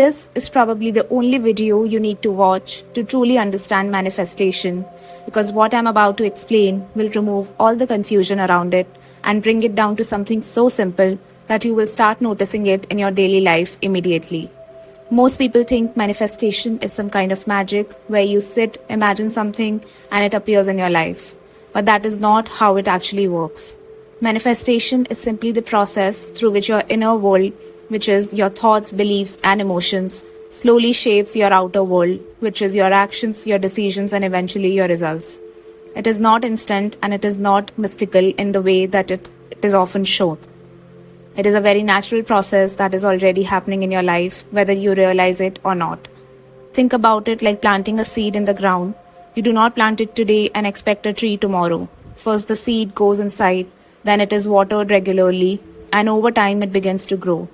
This is probably the only video you need to watch to truly understand manifestation, because what I'm about to explain will remove all the confusion around it and bring it down to something so simple that you will start noticing it in your daily life immediately. Most people think manifestation is some kind of magic where you sit, imagine something, and it appears in your life. But that is not how it actually works. Manifestation is simply the process through which your inner world, which is your thoughts, beliefs, and emotions, slowly shapes your outer world, which is your actions, your decisions, and eventually your results. It is not instant and it is not mystical in the way that it is often shown. It is a very natural process that is already happening in your life, whether you realize it or not. Think about it like planting a seed in the ground. You do not plant it today and expect a tree tomorrow. First, the seed goes inside, then it is watered regularly, and over time it begins to grow.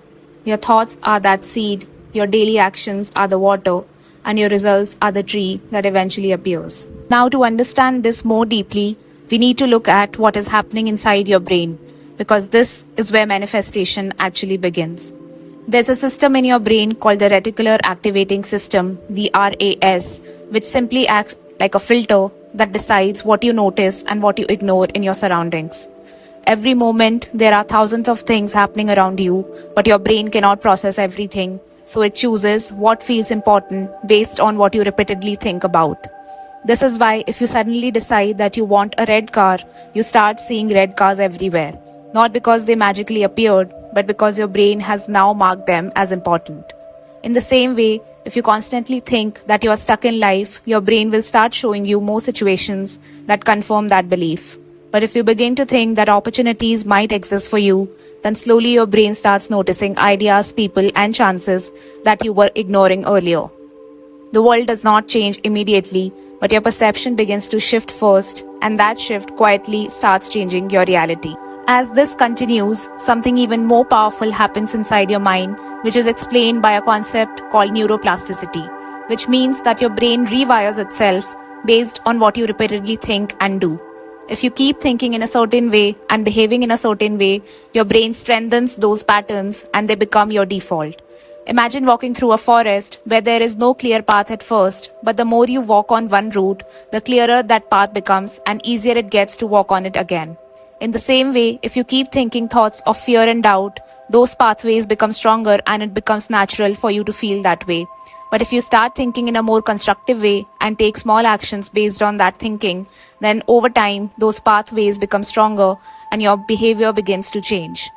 Your thoughts are that seed, your daily actions are the water, and your results are the tree that eventually appears. Now, to understand this more deeply, we need to look at what is happening inside your brain, because this is where manifestation actually begins. There's a system in your brain called the reticular activating system, the RAS, which simply acts like a filter that decides what you notice and what you ignore in your surroundings. Every moment, there are thousands of things happening around you, but your brain cannot process everything, so it chooses what feels important based on what you repeatedly think about. This is why if you suddenly decide that you want a red car, you start seeing red cars everywhere. Not because they magically appeared, but because your brain has now marked them as important. In the same way, if you constantly think that you are stuck in life, your brain will start showing you more situations that confirm that belief. But if you begin to think that opportunities might exist for you, then slowly your brain starts noticing ideas, people, and chances that you were ignoring earlier. The world does not change immediately, but your perception begins to shift first, and that shift quietly starts changing your reality. As this continues, something even more powerful happens inside your mind, which is explained by a concept called neuroplasticity, which means that your brain rewires itself based on what you repeatedly think and do. If you keep thinking in a certain way and behaving in a certain way, your brain strengthens those patterns and they become your default. Imagine walking through a forest where there is no clear path at first, but the more you walk on one route, the clearer that path becomes and easier it gets to walk on it again. In the same way, if you keep thinking thoughts of fear and doubt, those pathways become stronger and it becomes natural for you to feel that way. But if you start thinking in a more constructive way and take small actions based on that thinking, then over time, those pathways become stronger and your behavior begins to change.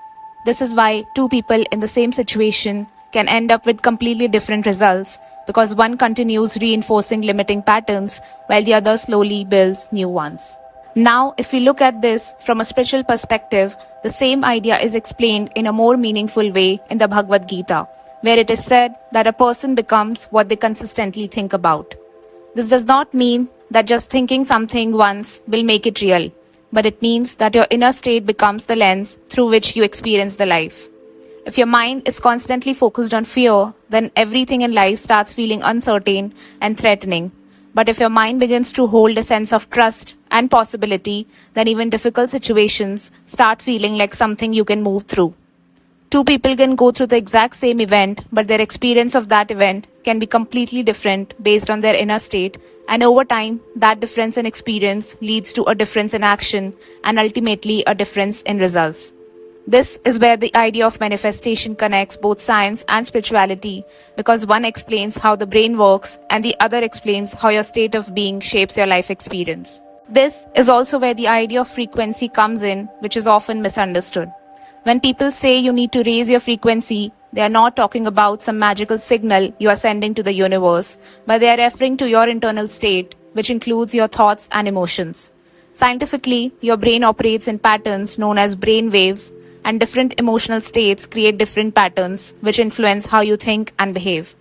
This is why two people in the same situation can end up with completely different results, because one continues reinforcing limiting patterns while the other slowly builds new ones. Now, if we look at this from a spiritual perspective, the same idea is explained in a more meaningful way in the Bhagavad Gita, where it is said that a person becomes what they consistently think about. This does not mean that just thinking something once will make it real, but it means that your inner state becomes the lens through which you experience the life. If your mind is constantly focused on fear, then everything in life starts feeling uncertain and threatening. But if your mind begins to hold a sense of trust and possibility, then even difficult situations start feeling like something you can move through. Two people can go through the exact same event, but their experience of that event can be completely different based on their inner state, and over time, that difference in experience leads to a difference in action and ultimately a difference in results. This is where the idea of manifestation connects both science and spirituality, because one explains how the brain works and the other explains how your state of being shapes your life experience. This is also where the idea of frequency comes in, which is often misunderstood. When people say you need to raise your frequency, they are not talking about some magical signal you are sending to the universe, but they are referring to your internal state, which includes your thoughts and emotions. Scientifically, your brain operates in patterns known as brain waves, and different emotional states create different patterns which influence how you think and behave.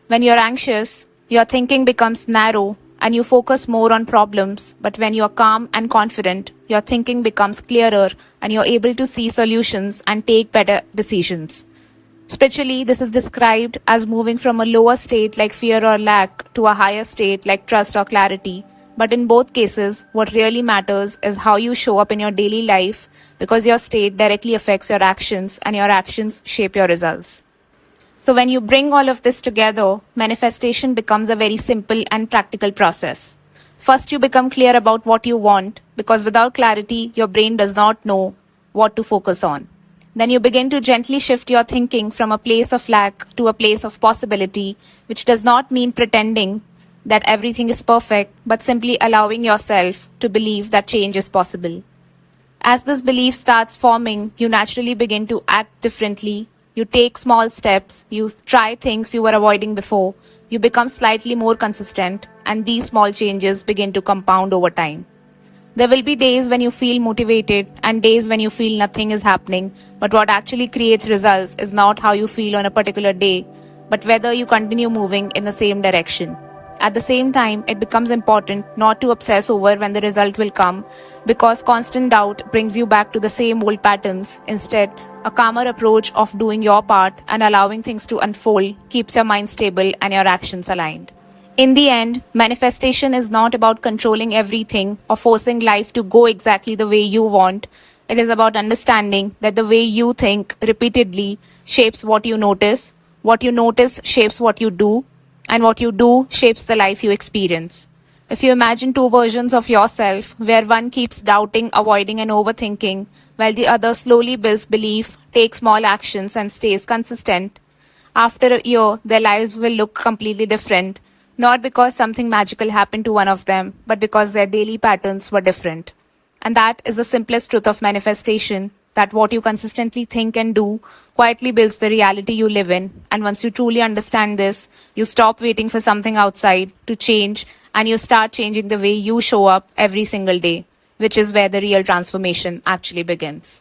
When you're anxious, your thinking becomes narrow and you focus more on problems, but when you're calm and confident, your thinking becomes clearer and you're able to see solutions and take better decisions. Spiritually, this is described as moving from a lower state like fear or lack to a higher state like trust or clarity. But in both cases, what really matters is how you show up in your daily life, because your state directly affects your actions and your actions shape your results. So when you bring all of this together, manifestation becomes a very simple and practical process. First, you become clear about what you want because without clarity, your brain does not know what to focus on. Then you begin to gently shift your thinking from a place of lack to a place of possibility, which does not mean pretending that everything is perfect, but simply allowing yourself to believe that change is possible. As this belief starts forming, you naturally begin to act differently. You take small steps, you try things you were avoiding before, you become slightly more consistent, and these small changes begin to compound over time. There will be days when you feel motivated and days when you feel nothing is happening, but what actually creates results is not how you feel on a particular day, but whether you continue moving in the same direction. At the same time, it becomes important not to obsess over when the result will come because constant doubt brings you back to the same old patterns. Instead, a calmer approach of doing your part and allowing things to unfold keeps your mind stable and your actions aligned. In the end, manifestation is not about controlling everything or forcing life to go exactly the way you want. It is about understanding that the way you think repeatedly shapes what you notice shapes what you do, and what you do shapes the life you experience. If you imagine two versions of yourself, where one keeps doubting, avoiding, and overthinking, while the other slowly builds belief, takes small actions, and stays consistent, after a year, their lives will look completely different, not because something magical happened to one of them, but because their daily patterns were different. And that is the simplest truth of manifestation, that what you consistently think and do quietly builds the reality you live in. And once you truly understand this, you stop waiting for something outside to change and you start changing the way you show up every single day, which is where the real transformation actually begins.